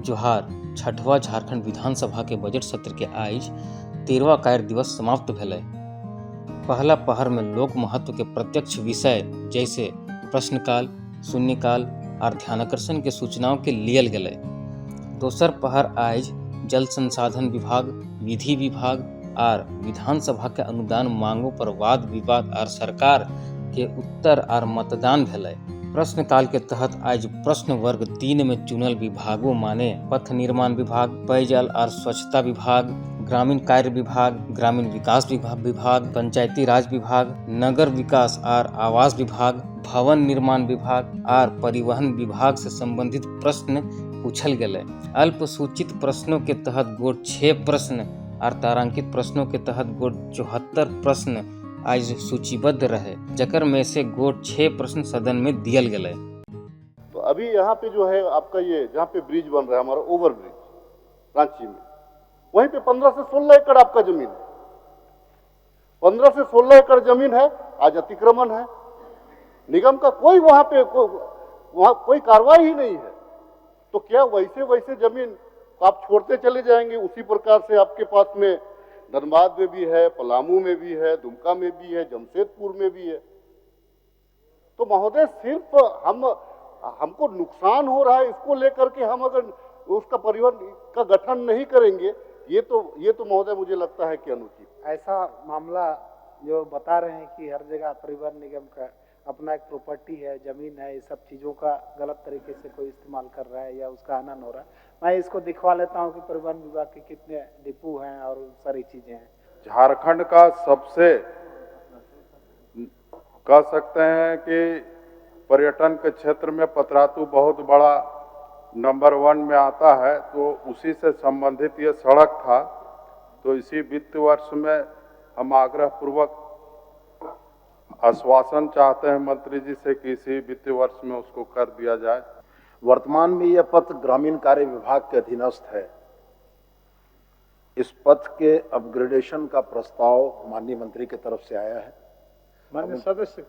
जोहार छठवा झारखंड विधानसभा के बजट सत्र के आज 13वां कार्य दिवस समाप्त भेलै। पहला पहर में लोक महत्व के प्रत्यक्ष विषय जैसे प्रश्नकाल, शून्यकाल और ध्यानाकर्षण के सूचनाओं के लियल गेलै। दोसर पहर आज जल संसाधन विभाग, विधि विभाग और विधानसभा के अनुदान मांगों पर वाद विवाद और सरकार के उत्तर और मतदान भेलै। प्रश्नकाल के तहत आज प्रश्न वर्ग 3 में चुनल विभागों माने पथ निर्माण विभाग, पेयजल और स्वच्छता विभाग, ग्रामीण कार्य विभाग, ग्रामीण विकास विभाग, पंचायती राज विभाग, नगर विकास और आवास विभाग, भवन निर्माण विभाग और परिवहन विभाग से संबंधित प्रश्न पूछल गेलै। अल्प सूचित प्रश्नों के तहत गोट 6 प्रश्न और तारांकित प्रश्नों के तहत गोट 74 प्रश्न आज सूचीबद्ध रहे, जकर में से गोट 6 प्रश्न सदन में दियल गेलै। तो अभी यहाँ पे जो है आपका ये जहाँ पे ब्रिज बन रहा है हमारा ओवर ब्रिज रांची में, वहीं पे 15 से 16 एकड़ आपका जमीन है। 15 से 16 एकड़ जमीन है, आज अतिक्रमण है। निगम का कोई वहाँ पे वहाँ कोई कार्रवाई ही नहीं है। तो क्या वैसे जमीन आप छोड़ते चले जाएंगे? उसी प्रकार से आपके पास में धनबाद में भी है, पलामू में भी है, दुमका में भी है, जमशेदपुर में भी है। तो महोदय सिर्फ हमको नुकसान हो रहा है, इसको लेकर के हम अगर उसका परिवहन का गठन नहीं करेंगे, ये तो महोदय मुझे लगता है कि अनुचित। ऐसा मामला जो बता रहे हैं कि हर जगह परिवहन निगम का अपना एक प्रॉपर्टी है, जमीन है, ये सब चीज़ों का गलत तरीके से कोई इस्तेमाल कर रहा है या उसका आनंद हो रहा है। मैं इसको दिखवा लेता हूँ कि परिवहन विभाग के कितने डिपो हैं और सारी चीज़ें हैं। झारखंड का सबसे कह सकते हैं कि पर्यटन के क्षेत्र में पतरातू बहुत बड़ा नंबर 1 में आता है, तो उसी से संबंधित ये सड़क था। तो इसी वित्त वर्ष में हम आग्रह पूर्वक आश्वासन चाहते हैं मंत्री जी से कि इसी वित्त वर्ष में उसको कर दिया जाए। वर्तमान में यह पथ ग्रामीण कार्य विभाग के अधीनस्थ है। इस पथ के अपग्रेडेशन का प्रस्ताव माननीय मंत्री की तरफ से आया है, माननीय सदस्य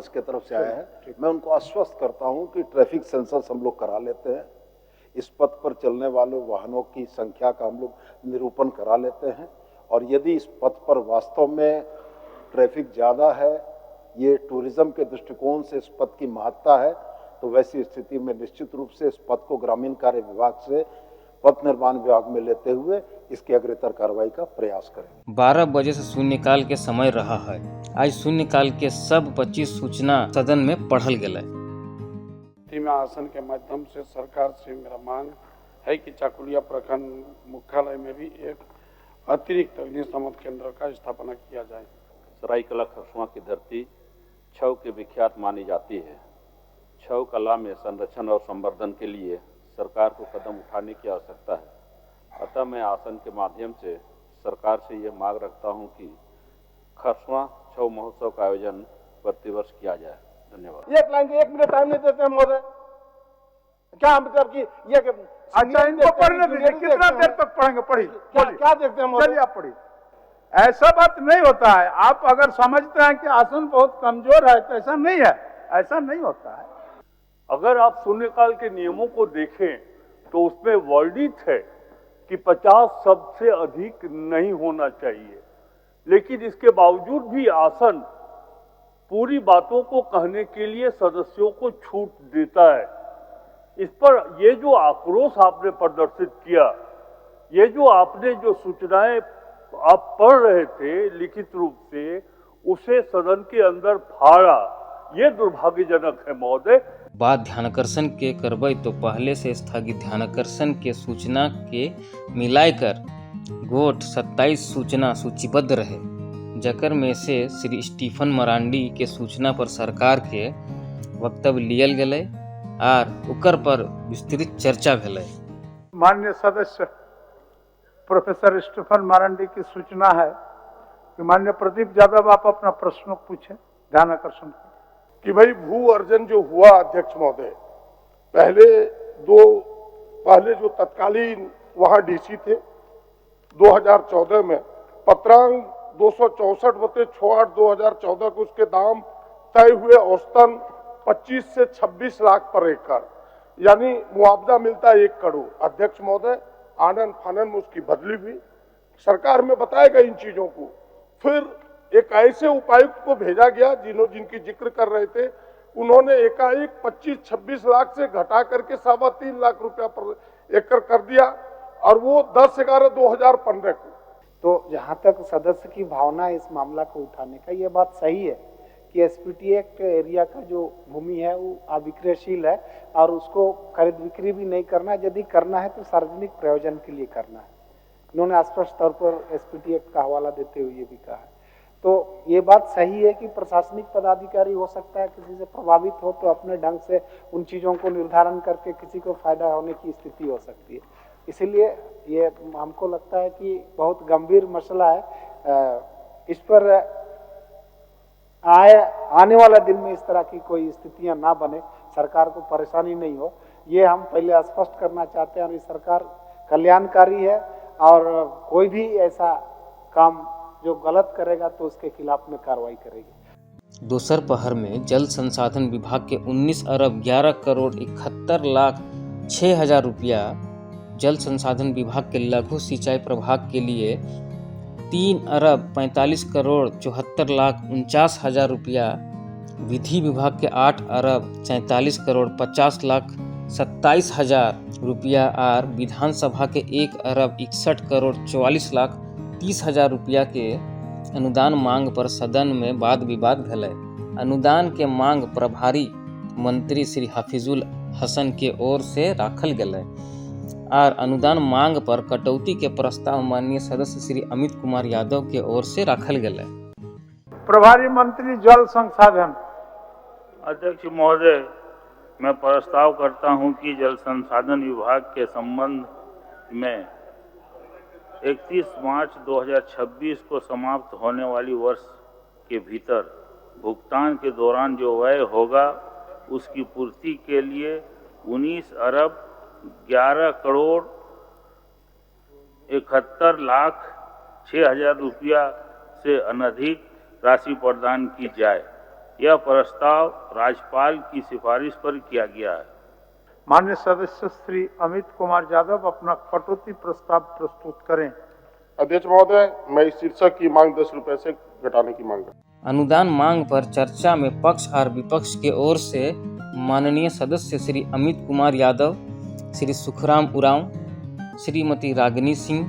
की तरफ से आया है। मैं उनको आश्वस्त करता हूं कि ट्रैफिक सेंसर्स हम लोग करा लेते हैं। इस पथ पर चलने वाले वाहनों की संख्या का हम लोग निरूपण करा लेते हैं, और यदि इस पथ पर वास्तव में ट्रैफिक ज़्यादा है, ये टूरिज्म के दृष्टिकोण से इस पथ की महत्ता है, तो वैसी स्थिति में निश्चित रूप से इस पथ को ग्रामीण कार्य विभाग से पथ निर्माण विभाग में लेते हुए इसकी अग्रतर कार्रवाई का प्रयास करें। 12 बजे से शून्यकाल के समय रहा है। आज शून्यकाल के सब 25 सूचना सदन में पढ़ल गेलै। में आसन के माध्यम से सरकार से मेरा मांग है कि चाकुलिया प्रखंड मुख्यालय में भी एक अतिरिक्त अग्निशमन केंद्र का स्थापना किया जाए। सरायकला खरसुआ की धरती छऊ की विख्यात मानी जाती है। छऊ कला में संरक्षण और संवर्धन के लिए सरकार को कदम उठाने की आवश्यकता है। अतः मैं आसन के माध्यम से सरकार से ये मांग रखता हूँ कि खरसुआ छऊ महोत्सव का आयोजन प्रतिवर्ष किया जाए। धन्यवाद। एक लाइन के 1 मिनट टाइम नहीं देते हैं महोदय, क्या मतलब कि ये अच्छा इनको पढ़ने दीजिए, कितना देर तक पढ़ेंगे? पढ़िए। क्या देखते हैं महोदय? चलिए आप पढ़िए। ऐसा बात नहीं होता है। आप अगर समझते हैं कि आसन बहुत कमजोर है तो ऐसा नहीं है, ऐसा नहीं होता है। अगर आप शून्यकाल के नियमों को देखें तो उसमें वर्णित है कि 50 शब्द से अधिक नहीं होना चाहिए, लेकिन इसके बावजूद भी आसन पूरी बातों को कहने के लिए सदस्यों को छूट देता है। इस पर ये जो आक्रोश आपने प्रदर्शित किया, ये जो आपने जो सूचनाएं आप पढ़ रहे थे लिखित रूप से, उसे सदन के अंदर फाड़ा, ये दुर्भाग्यजनक है महोदय। बात ध्यानाकर्षण के करबै तो पहले से स्थगित ध्यानाकर्षण के सूचना के मिलाकर गोट 27 सूचना सूचीबद्ध रहे, जकर में से श्री स्टीफन मरांडी के सूचना पर सरकार के वक्तव्य लियल गेलै और उकर पर विस्तृत चर्चा भेलै। माननीय सदस्य प्रोफेसर स्टीफन मरांडी की सूचना है कि माननीय प्रदीप यादव आप अपना प्रश्न पूछें ध्यानाकर्षण कि भाई भू अर्जन जो हुआ अध्यक्ष महोदय, पहले जो तत्कालीन वहां डीसी थे 2014 में पत्रांक 264/68/2014 को उसके दाम तय हुए औसतन 25 से 26 लाख पर एकड़। यानी मुआवजा मिलता है 1 करोड़। अध्यक्ष महोदय, आनन फानन में उसकी बदली हुई, सरकार में बताया गया इन चीजों को। फिर एक ऐसे उपायुक्त को भेजा गया जिनकी जिक्र कर रहे थे, उन्होंने एकाएक 25-26 लाख से घटा करके 3.25 लाख रुपया पर एकड़ कर दिया, और वो 10/11/2015 को। तो जहाँ तक सदस्य की भावना है इस मामला को उठाने का, ये बात सही है कि एसपीटी एक्ट एरिया का जो भूमि है वो अविक्रयशील है और उसको खरीद बिक्री भी नहीं करना, यदि करना है तो सार्वजनिक प्रयोजन के लिए करना है। इन्होंने स्पष्ट तौर पर एसपीटी एक्ट का हवाला देते हुए ये भी कहा है। तो ये बात सही है कि प्रशासनिक पदाधिकारी हो सकता है किसी से प्रभावित हो तो अपने ढंग से उन चीज़ों को निर्धारण करके किसी को फायदा होने की स्थिति हो सकती है। इसीलिए ये हमको लगता है कि बहुत गंभीर मसला है। इस पर आने वाला दिन में इस तरह की कोई स्थितियां ना बने, सरकार को परेशानी नहीं हो, ये हम पहले स्पष्ट करना चाहते हैं। और ये सरकार कल्याणकारी है और कोई भी ऐसा काम जो गलत करेगा तो उसके खिलाफ में कार्रवाई करेगी। दोसर पहर में जल संसाधन विभाग के 19 अरब 11 करोड़ 71 लाख 6 हजार रुपया, जल संसाधन विभाग के लघु सिंचाई प्रभाग के लिए 3 अरब 45 करोड़ 74 लाख 49 हजार रुपया, विधि विभाग के 8 अरब 47 करोड़ 50 लाख 27 हजार रुपया और विधानसभा के 1 अरब 61 करोड़ 44 लाख 30 हजार रुपया के अनुदान मांग पर सदन में वाद विवाद भेलै। अनुदान के मांग प्रभारी मंत्री श्री हफीजुल हसन के ओर से राखल गेलै और अनुदान मांग पर कटौती के प्रस्ताव माननीय सदस्य श्री अमित कुमार यादव के ओर से राखल गेलै। प्रभारी मंत्री जल संसाधन। अध्यक्ष महोदय, मैं प्रस्ताव करता हूं कि जल संसाधन विभाग के संबंध में 31 मार्च 2026 को समाप्त होने वाली वर्ष के भीतर भुगतान के दौरान जो व्यय होगा उसकी पूर्ति के लिए 19 अरब 11 करोड़ 71 लाख 6 हजार रुपया से अनधिक राशि प्रदान की जाए। यह प्रस्ताव राज्यपाल की सिफारिश पर किया गया है। माननीय सदस्य श्री अमित कुमार यादव अपना कटौती प्रस्ताव प्रस्तुत करें। अध्यक्ष महोदय, मैं इस शीर्षक की मांग 10 रुपए से घटाने की मांग करता हूं। अनुदान मांग पर चर्चा में पक्ष और विपक्ष के ओर से माननीय सदस्य श्री अमित कुमार यादव, श्री सुखराम उरांव, श्रीमती रागिनी सिंह,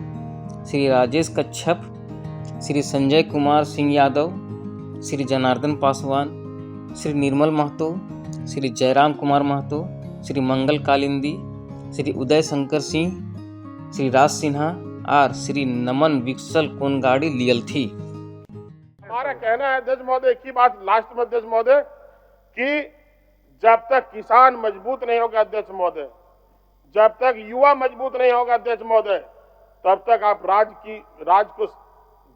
श्री राजेश कच्छप, श्री संजय कुमार सिंह यादव, श्री जनार्दन पासवान, श्री निर्मल महतो, श्री जयराम कुमार महतो, श्री मंगल कालिंदी, श्री उदय शंकर सिंह, श्री राज सिन्हा और श्री नमन विक्सल कोनगाड़ी लियल थी। हमारा कहना है अध्यक्ष महोदय, एक ही बात लास्ट में अध्यक्ष महोदय, कि जब तक किसान मजबूत नहीं होगा अध्यक्ष महोदय, जब तक युवा मजबूत नहीं होगा अध्यक्ष महोदय, तब तक आप राज्य को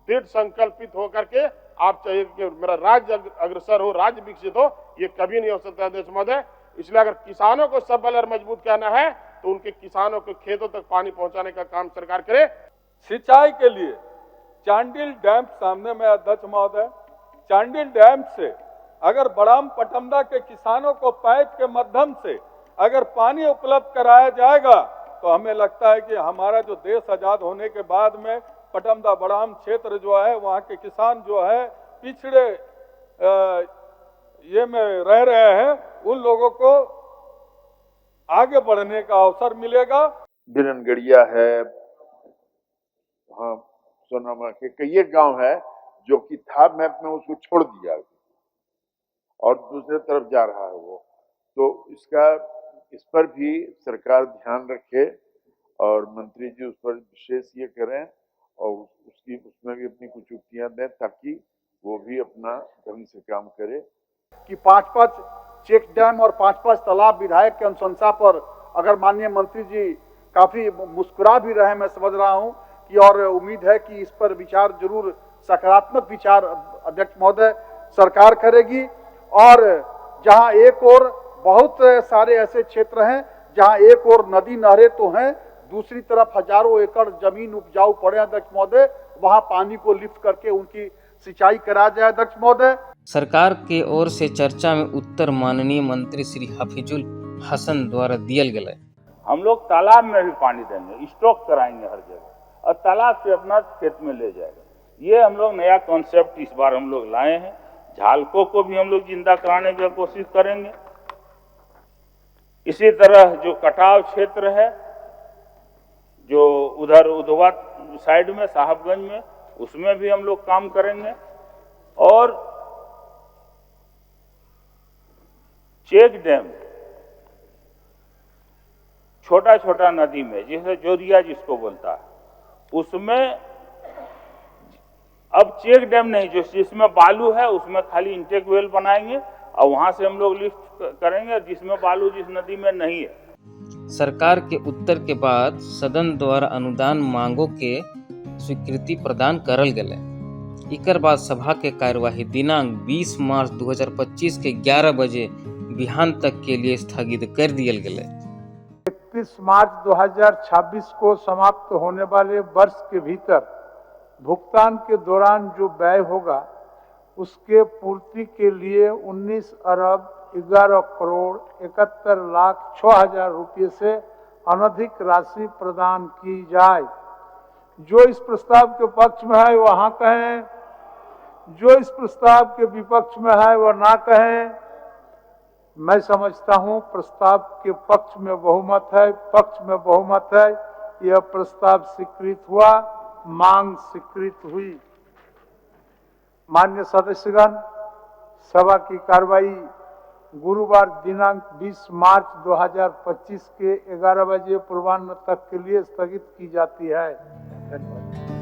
दृढ़ संकल्पित होकर के आप चाहिए कि मेरा राज्य अग्रसर हो, राज्य विकसित हो, ये कभी नहीं हो सकता अध्यक्ष महोदय। इसलिए अगर किसानों को सबल और मजबूत करना है तो उनके किसानों को खेतों तक पानी पहुंचाने का काम सरकार करे। सिंचाई के लिए चांडिल डैम सामने में अध्यक्ष महोदय, चांडिल डैम से अगर बड़ाम पटमदा के किसानों को पाइप के माध्यम से अगर पानी उपलब्ध कराया जाएगा तो हमें लगता है कि हमारा जो देश आजाद होने के बाद में पटमदा बड़ाम क्षेत्र जो है वहाँ के किसान जो है पिछड़े ये में रह रहे हैं, उन लोगों को आगे बढ़ने का अवसर मिलेगा। बिरनगढ़िया है, हाँ सोनामा के कई गांव है जो कि था मैप में, उसको छोड़ दिया और दूसरे तरफ जा रहा है वो। तो इस पर भी सरकार ध्यान रखे और मंत्री जी उस पर विशेष ये करें और उसमें भी अपनी कुछ युक्तियां दें ताकि वो भी अपना ढंग से काम करे। कि 5-5 चेक डैम और 5-5 तालाब विधायक के अनुशंसा पर अगर माननीय मंत्री जी काफी मुस्कुरा भी रहे, मैं समझ रहा हूं कि, और उम्मीद है कि इस पर विचार जरूर सकारात्मक विचार अध्यक्ष महोदय सरकार करेगी। और जहां एक और बहुत सारे ऐसे क्षेत्र हैं जहां एक और नदी नहरें तो हैं, दूसरी तरफ हजारों एकड़ जमीन उपजाऊ पड़े अध्यक्ष महोदय, वहां पानी को लिफ्ट करके उनकी सिंचाई करा जाए अध्यक्ष महोदय। सरकार के ओर से चर्चा में उत्तर माननीय मंत्री श्री हफीजुल हसन द्वारा दियल गया। हम लोग तालाब में भी पानी देंगे, स्टॉक कराएंगे हर जगह और तालाब से अपना खेत में ले जाएगा। ये हम लोग नया कॉन्सेप्ट इस बार हम लोग लाए हैं। झालकों को भी हम लोग जिंदा कराने की कोशिश करेंगे। इसी तरह जो कटाव क्षेत्र है, जो उधर उधवा साइड में साहबगंज में, उसमें भी हम लोग काम करेंगे। और चेक डैम छोटा छोटा नदी में, जैसे जोरिया जिसको बोलता है, उसमें अब चेक डैम नहीं, जो जिसमें बालू है उसमें खाली इंटेक वेल बनाएंगे और वहां से हम लोग लिफ्ट करेंगे, जिसमें बालू जिस नदी में नहीं है। सरकार के उत्तर के बाद सदन द्वारा अनुदान मांगों के स्वीकृति प्रदान करल गए। इकर बाद सभा के कार्यवाही दिनांक 20 मार्च 2025 के 11 बजे बिहान तक के लिए स्थगित कर दियल गए। 31 मार्च 2026 को समाप्त होने वाले वर्ष के भीतर भुगतान के दौरान जो व्यय होगा उसके पूर्ति के लिए 19 अरब 11 करोड़ 71 लाख 6,000 रुपये से अनधिक राशि प्रदान की जाए। जो इस प्रस्ताव के पक्ष में है वह हाँ कहें, जो इस प्रस्ताव के विपक्ष में है वह ना कहें। मैं समझता हूं प्रस्ताव के पक्ष में बहुमत है, पक्ष में बहुमत है। यह प्रस्ताव स्वीकृत हुआ, मांग स्वीकृत हुई। मान्य सदस्यगण, सभा की कार्रवाई गुरुवार दिनांक 20 मार्च 2025 के 11 बजे पूर्वाह्न तक के लिए स्थगित की जाती है। धन्यवाद।